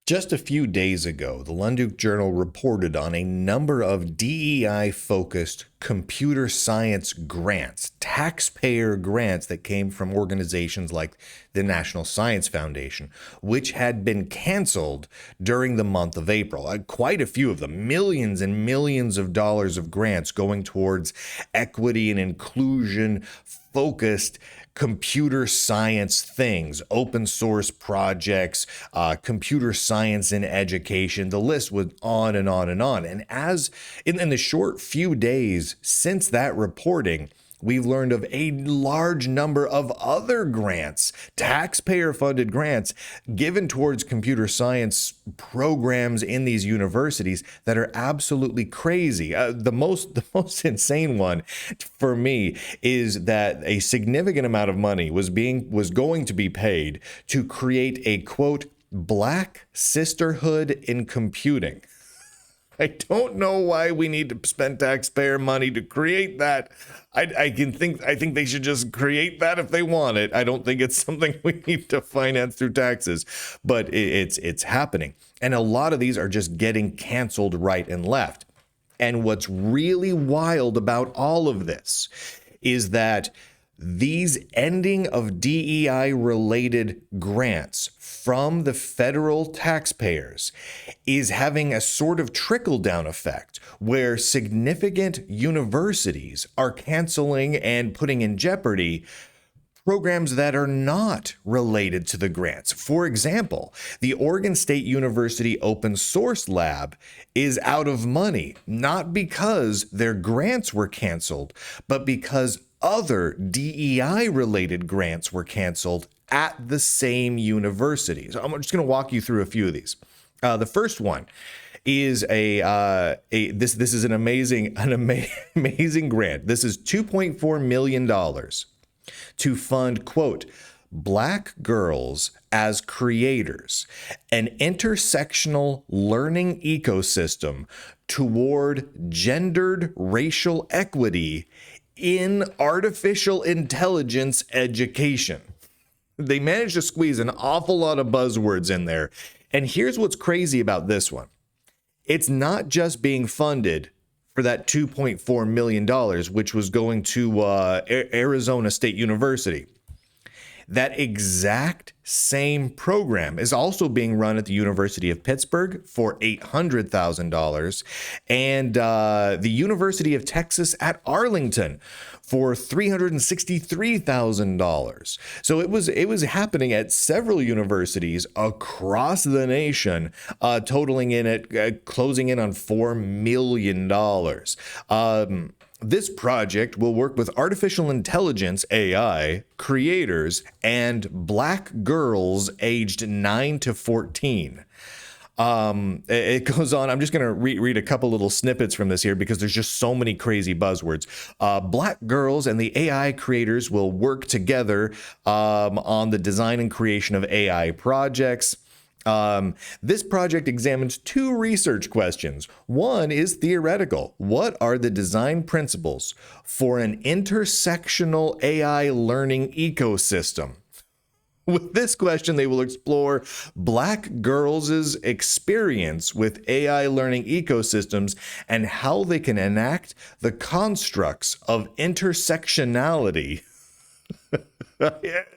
Just a few days ago, the Lunduke Journal reported on a number of DEI-focused computer science grants, taxpayer grants that came from organizations like the National Science Foundation, which had been canceled during the month of April. Quite a few of them, millions and millions of dollars of grants going towards equity and inclusion focused computer science things, open source projects, computer science in education. The list went on and on and on. And as in the short few days since that reporting, we've learned of a large number of other grants, taxpayer-funded grants, given towards computer science programs in these universities that are absolutely crazy. The most insane one for me is that a significant amount of money was going to be paid to create a, quote, Black Sisterhood in computing. I don't know why we need to spend taxpayer money to create that. I think they should just create that if they want it. I don't think it's something we need to finance through taxes, but it's happening. And a lot of these are just getting canceled right and left. And what's really wild about all of this is that these ending of DEI related grants from the federal taxpayers is having a sort of trickle down effect where significant universities are canceling and putting in jeopardy programs that are not related to the grants. For example, the Oregon State University Open Source Lab is out of money, not because their grants were canceled, but because other DEI-related grants were canceled at the same university. So I'm just going to walk you through a few of these. The first one is this is an amazing grant. This is $2.4 million to fund, quote, Black girls as creators, an intersectional learning ecosystem toward gendered racial equity in artificial intelligence education. They managed to squeeze an awful lot of buzzwords in there. And here's what's crazy about this one. It's not just being funded for that $2.4 million, which was going to Arizona State University. That exact same program is also being run at the University of Pittsburgh for $800,000 and the University of Texas at Arlington for $363,000. So it was happening at several universities across the nation, totaling in at closing in on $4 million. This project will work with artificial intelligence, AI, creators, and Black girls aged 9 to 14. It goes on. I'm just going to read a couple little snippets from this here because there's just so many crazy buzzwords. Black girls and the AI creators will work together on the design and creation of AI projects. This project examines two research questions. One is theoretical. What are the design principles for an intersectional AI learning ecosystem? With this question, they will explore Black girls' experience with AI learning ecosystems and how they can enact the constructs of intersectionality.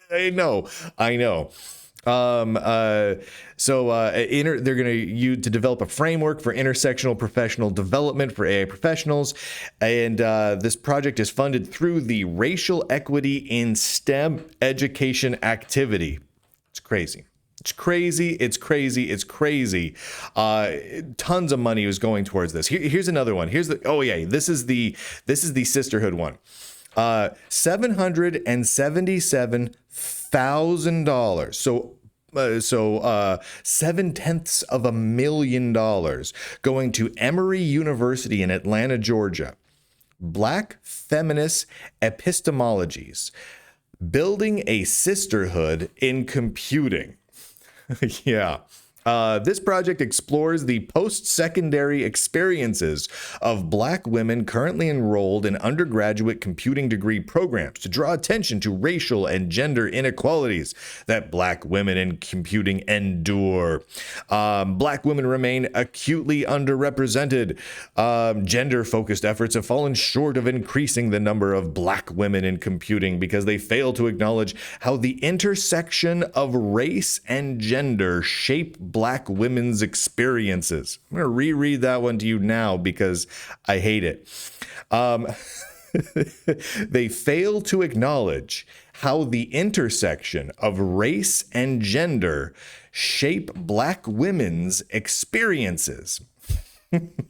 I know. They're going to use to develop a framework for intersectional professional development for AI professionals. And this project is funded through the Racial Equity in STEM Education activity. It's crazy. Tons of money was going towards this. Here's another one. This is the Sisterhood one. $777,000. So 0.7 million going to Emory University in Atlanta, Georgia. Black feminist epistemologies, building a sisterhood in computing. Yeah. This project explores the post-secondary experiences of Black women currently enrolled in undergraduate computing degree programs to draw attention to racial and gender inequalities that Black women in computing endure. Black women remain acutely underrepresented. Gender-focused efforts have fallen short of increasing the number of Black women in computing because they fail to acknowledge how the intersection of race and gender shape Black women's experiences. I'm going to reread that one to you now because I hate it. They fail to acknowledge how the intersection of race and gender shape Black women's experiences.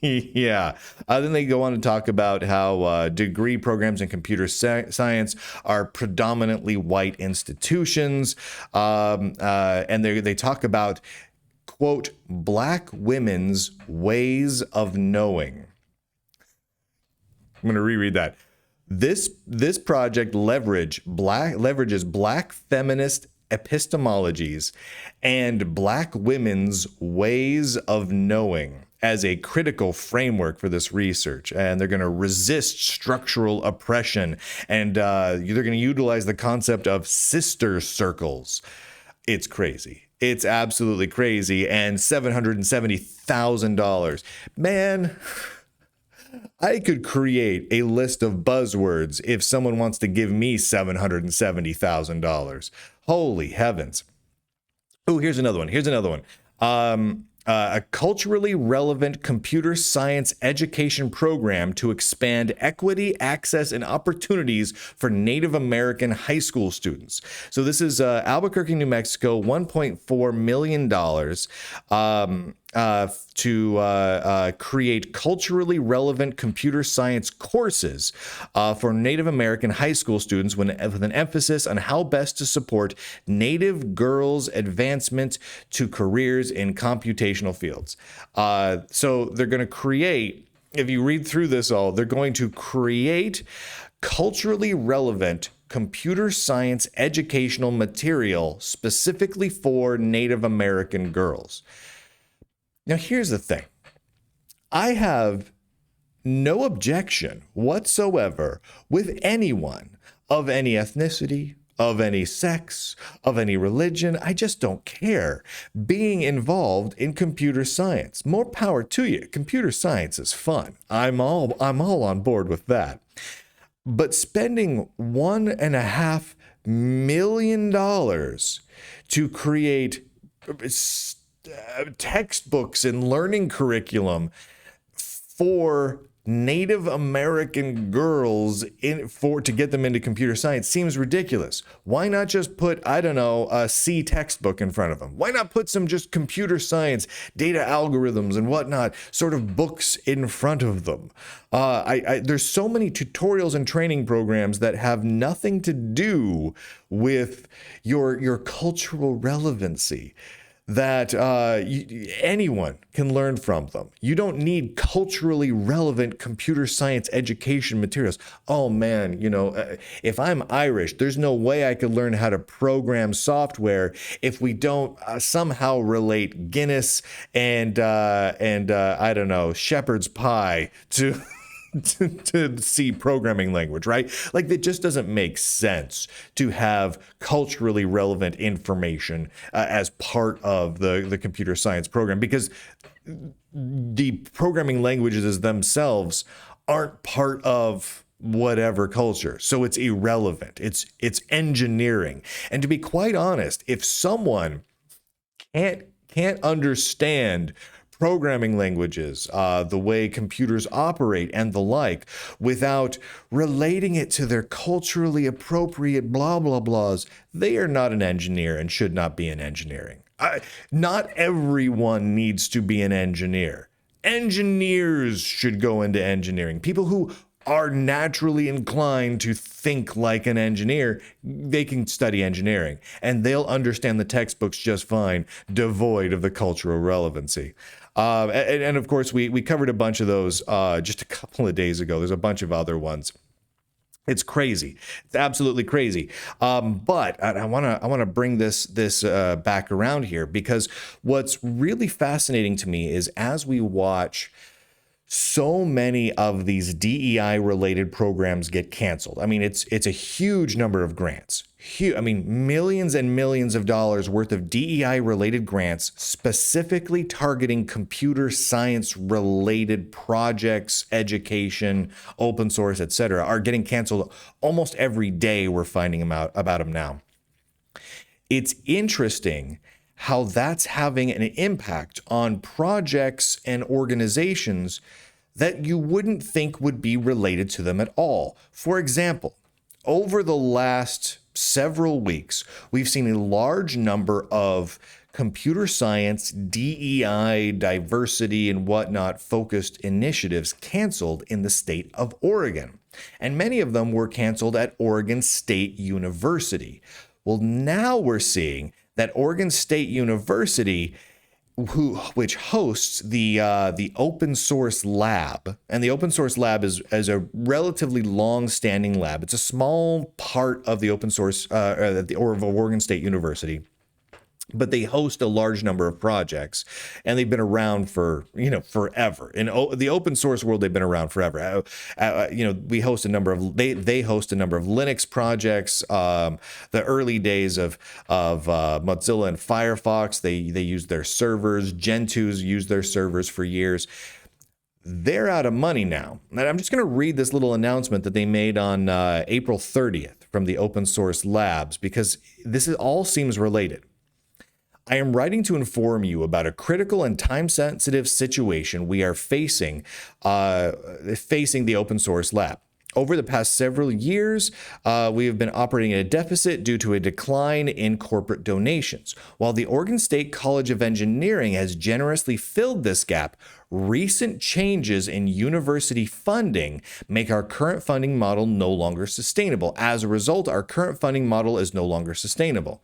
Yeah. Then they go on to talk about how degree programs in computer science are predominantly white institutions. And they talk about, quote, Black women's ways of knowing. I'm going to reread that. This project leverages Black feminist epistemologies and Black women's ways of knowing as a critical framework for this research. And they're going to resist structural oppression. And they're going to utilize the concept of sister circles. It's crazy. It's absolutely crazy. And $770,000. Man, I could create a list of buzzwords if someone wants to give me $770,000. Holy heavens. Oh, here's another one. A culturally relevant computer science education program to expand equity, access, and opportunities for Native American high school students. So this is Albuquerque, New Mexico, $1.4 million to create culturally relevant computer science courses for Native American high school students with an emphasis on how best to support Native girls' advancement to careers in computational fields. So they're going to create, if you read through this all, they're going to create culturally relevant computer science educational material specifically for Native American girls. Now, here's the thing. I have no objection whatsoever with anyone of any ethnicity, of any sex, of any religion. I just don't care being involved in computer science. More power to you. Computer science is fun. I'm all on board with that. But spending $1.5 million to create textbooks and learning curriculum for Native American girls to get them into computer science seems ridiculous. Why not just put, I don't know, a C textbook in front of them? Why not put some just computer science, data algorithms and whatnot, sort of books in front of them? There's so many tutorials and training programs that have nothing to do with your cultural relevancy, that anyone can learn from them. You don't need culturally relevant computer science education materials. Oh man, if I'm Irish, there's no way I could learn how to program software if we don't somehow relate Guinness and I don't know, shepherd's pie to to C programming language, right? Like, it just doesn't make sense to have culturally relevant information as part of the computer science program, because the programming languages themselves aren't part of whatever culture. So it's irrelevant. It's engineering. And to be quite honest, if someone can't understand programming languages, the way computers operate and the like, without relating it to their culturally appropriate blah, blah, blahs, they are not an engineer and should not be in engineering. Not everyone needs to be an engineer. Engineers should go into engineering. People who are naturally inclined to think like an engineer, they can study engineering and they'll understand the textbooks just fine, devoid of the cultural relevancy. And of course, we covered a bunch of those just a couple of days ago. There's a bunch of other ones. It's crazy. It's absolutely crazy. But I want to bring this back around here, because what's really fascinating to me is as we watch so many of these DEI related programs get canceled. I mean, it's a huge number of grants. Huge, I mean, millions and millions of dollars worth of DEI related grants specifically targeting computer science related projects, education, open source, etc., are getting canceled almost every day. We're finding about them now. It's interesting how that's having an impact on projects and organizations that you wouldn't think would be related to them at all. For example, over the last several weeks, we've seen a large number of computer science, DEI, diversity, and whatnot focused initiatives canceled in the state of Oregon. And many of them were canceled at Oregon State University. Well, now we're seeing that Oregon State University, which hosts the open source lab, and the open source lab is a relatively long-standing lab. It's a small part of the open source of Oregon State University, but they host a large number of projects, and they've been around for forever. In the open source world, they've been around forever. We host a number of they host a number of Linux projects. The early days of Mozilla and Firefox, they used their servers. Gentoo's used their servers for years. They're out of money now. And I'm just going to read this little announcement that they made on April 30th from the open source labs, because all seems related. I am writing to inform you about a critical and time-sensitive situation we are facing the open source lab. Over the past several years, we have been operating at a deficit due to a decline in corporate donations. While the Oregon State College of Engineering has generously filled this gap, recent changes in university funding make our current funding model no longer sustainable. As a result, our current funding model is no longer sustainable.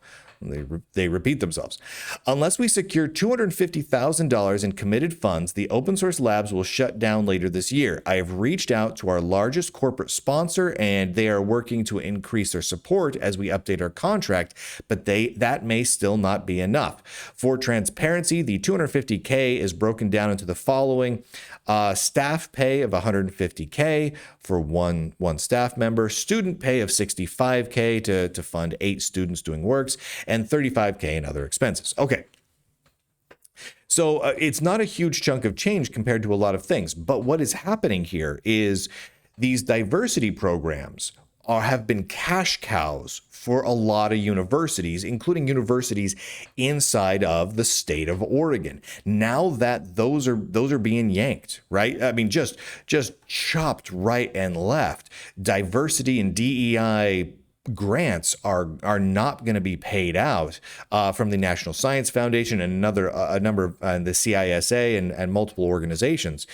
They repeat themselves. Unless we secure $250,000 in committed funds, the open source labs will shut down later this year. I have reached out to our largest corporate sponsor, and they are working to increase their support as we update our contract, but that may still not be enough. For transparency, the $250K is broken down into the following: staff pay of $150K for one staff member, student pay of $65K to fund 8 students doing works, and $35K in other expenses. Okay. So it's not a huge chunk of change compared to a lot of things. But what is happening here is these diversity programs have been cash cows for a lot of universities, including universities inside of the state of Oregon. Now that those are being yanked, right? I mean, just chopped right and left. Diversity and DEI grants are not going to be paid out from the National Science Foundation and a number of the CISA and multiple organizations.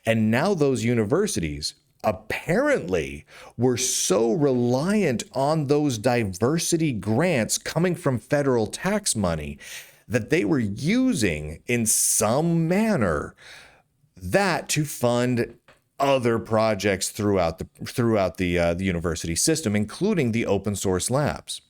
And now those universities apparently were so reliant on those diversity grants coming from federal tax money that they were using in some manner that to fund other projects throughout the university system, including the open source labs.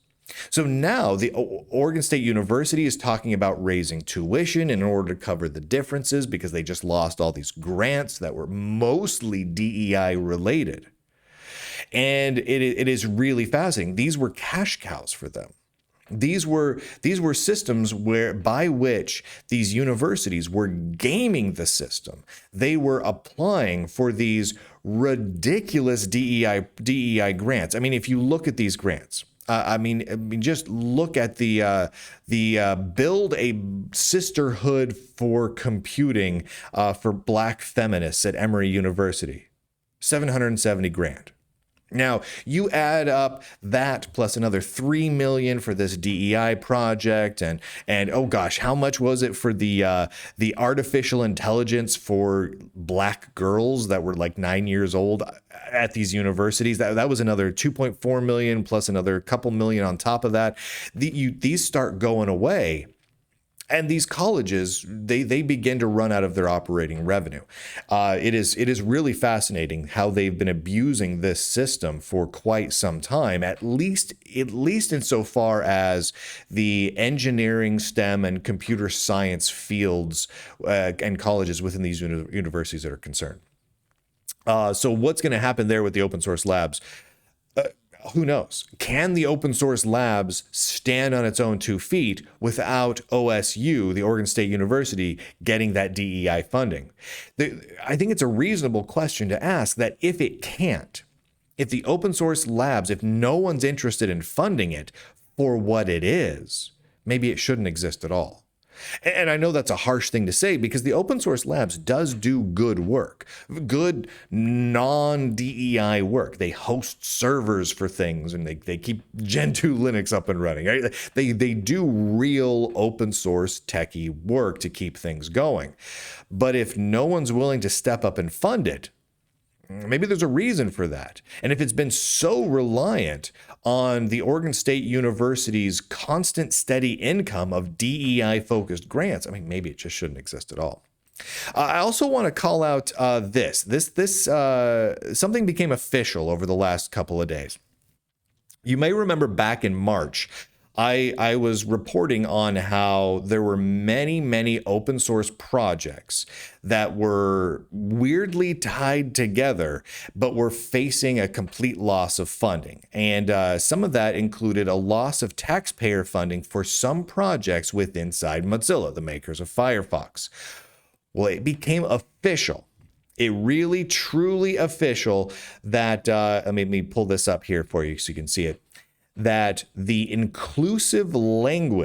So now the Oregon State University is talking about raising tuition in order to cover the differences, because they just lost all these grants that were mostly DEI related. And it is really fascinating. These were cash cows for them. These were systems by which these universities were gaming the system. They were applying for these ridiculous DEI grants. I mean, if you look at these grants, just look at the build a sisterhood for computing for Black feminists at Emory University, $770,000. Now, you add up that plus another $3 million for this DEI project, and oh gosh, how much was it for the artificial intelligence for Black girls that were like 9 years old at these universities? That was another $2.4 million plus another couple million on top of that. These start going away. And these colleges, they begin to run out of their operating revenue. It is really fascinating how they've been abusing this system for quite some time, at least insofar as the engineering, STEM, and computer science fields and colleges within these universities that are concerned. So what's going to happen there with the open source labs? Who knows? Can the open source labs stand on its own 2 feet without OSU, the Oregon State University, getting that DEI funding? I think it's a reasonable question to ask that if it can't, if the open source labs, if no one's interested in funding it for what it is, maybe it shouldn't exist at all. And I know that's a harsh thing to say because the open source labs does do good work, good non-DEI work. They host servers for things and they keep Gen 2 Linux up and running. Right? They do real open source techie work to keep things going. But if no one's willing to step up and fund it, maybe there's a reason for that. And if it's been so reliant on the Oregon State University's constant steady income of DEI-focused grants, I mean, maybe it just shouldn't exist at all. I also want to call out something became official over the last couple of days. You may remember back in March, I was reporting on how there were many open source projects that were weirdly tied together, but were facing a complete loss of funding. And some of that included a loss of taxpayer funding for some projects within Mozilla, the makers of Firefox. Well, it became official. It really, truly official that, let me pull this up here for you so you can see it, that the inclusive American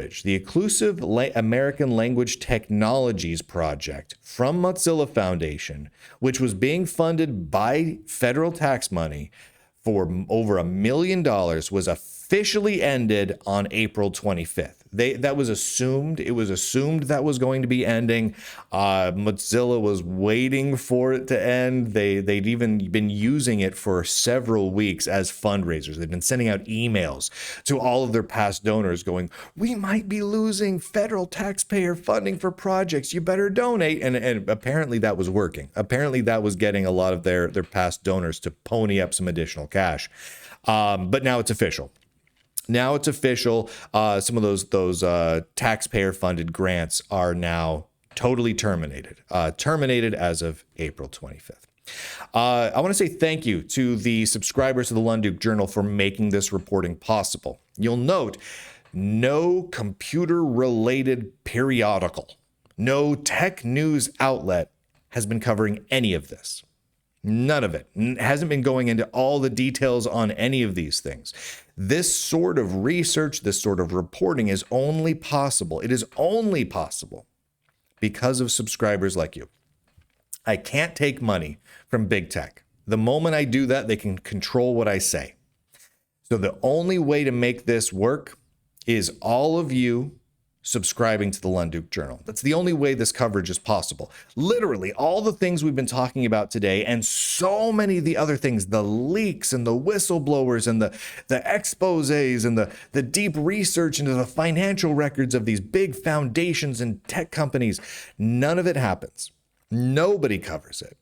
Language Technologies project from Mozilla Foundation, which was being funded by federal tax money for over $1 million, was officially ended on April 25th. That was assumed. It was assumed that was going to be ending. Mozilla was waiting for it to end. They'd even been using it for several weeks as fundraisers. They've been sending out emails to all of their past donors going, we might be losing federal taxpayer funding for projects. You better donate. And apparently that was working. Apparently that was getting a lot of their past donors to pony up some additional cash. But now it's official. Now it's official. Some of those taxpayer-funded grants are now totally terminated. Terminated as of April 25th. I want to say thank you to the subscribers of the Lunduke Journal for making this reporting possible. You'll note no computer-related periodical, no tech news outlet has been covering any of this. None of it. Hasn't been going into all the details on any of these things. This sort of research, this sort of reporting is only possible. It is only possible because of subscribers like you. I can't take money from big tech. The moment I do that, they can control what I say. So the only way to make this work is all of you subscribing to the Lunduke Journal. That's the only way this coverage is possible. Literally, all the things we've been talking about today and so many of the other things, the leaks and the whistleblowers and the exposés and the deep research into the financial records of these big foundations and tech companies, none of it happens. Nobody covers it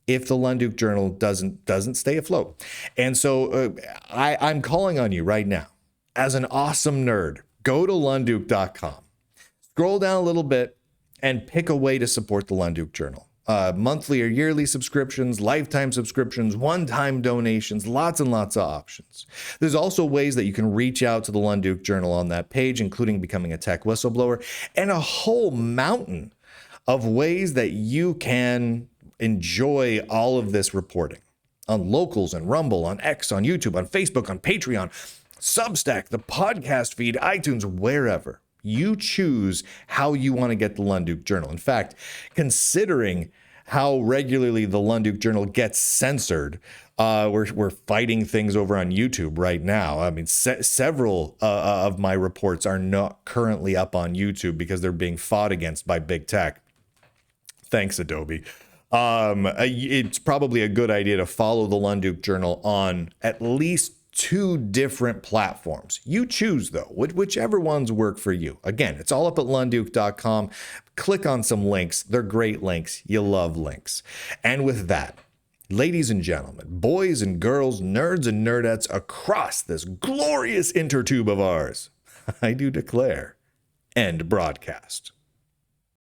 if the Lunduke Journal doesn't stay afloat. And so I'm calling on you right now as an awesome nerd. Go to lunduke.com, scroll down a little bit, and pick a way to support the Lunduke Journal. Monthly or yearly subscriptions, lifetime subscriptions, one-time donations, lots and lots of options. There's also ways that you can reach out to the Lunduke Journal on that page, including becoming a tech whistleblower, and a whole mountain of ways that you can enjoy all of this reporting on Locals and Rumble, on X, on YouTube, on Facebook, on Patreon, Substack, the podcast feed, iTunes, wherever. You choose how you want to get the Lunduke Journal. In fact, considering how regularly the Lunduke Journal gets censored, we're fighting things over on YouTube right now. I mean, several of my reports are not currently up on YouTube because they're being fought against by big tech. Thanks, Adobe. It's probably a good idea to follow the Lunduke Journal on at least 2 different platforms. You choose, though, whichever ones work for you. Again, it's all up at lunduke.com. Click on some links. They're great links. You love links. And with that, ladies and gentlemen, boys and girls, nerds and nerdettes across this glorious intertube of ours, I do declare, end broadcast.